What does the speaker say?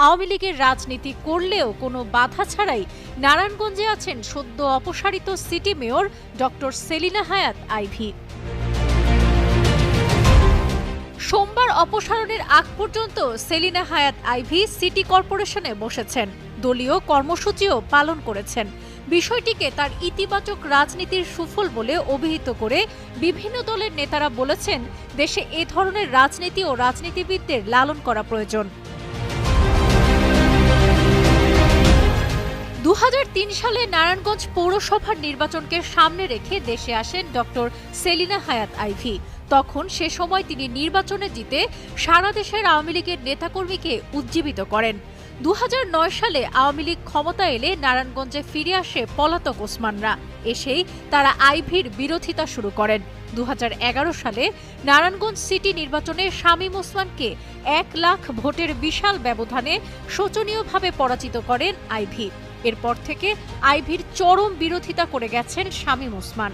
আওয়ামী লীগের রাজনীতি করলেও কোনো বাধা ছাড়াই নারায়ণগঞ্জে আছেন সদ্য অপসারিত city mayor doctor Selina Hayat Ivy. সোমবার অপসারণের আগ পর্যন্ত সেলিনা হায়াৎ আইভী সিটি কর্পোরেশনে বসেছেন, দলীয় কর্মসূচিও পালন করেছেন। বিষয়টিকে তার ইতিবাচক রাজনীতির সুফল বলে অভিহিত করে বিভিন্ন দলের নেতারা বলেছেন, দেশে এ ধরনের রাজনীতি ও রাজনীতিবিদদের লালন করা প্রয়োজন। 2003 সালে নারায়ণগঞ্জ পৌরসভার নির্বাচনকে সামনে রেখে দেশে আসেন ডক্টর সেলিনা হায়াৎ আইভী। তখন সে সময় তিনি নির্বাচনে জিতে সারা দেশের আওয়ামী লীগের নেতাকর্মীকে উজ্জীবিত করেন। 2009 সালে আওয়ামী লীগ ক্ষমতা এলে নারায়ণগঞ্জে ফিরে আসে পলাতক ওসমানরা। এসেই তারা আইভীর বিরোধিতা শুরু করেন। 2011 সালে নারায়ণগঞ্জ সিটি নির্বাচনে শামীম ওসমানকে 1 লাখ ভোটের বিশাল ব্যবধানে শোচনীয়ভাবে পরাজিত করেন আইভী। এরপর থেকে আইভীর চরম বিরোধিতা করে গেছেন শামীম ওসমান।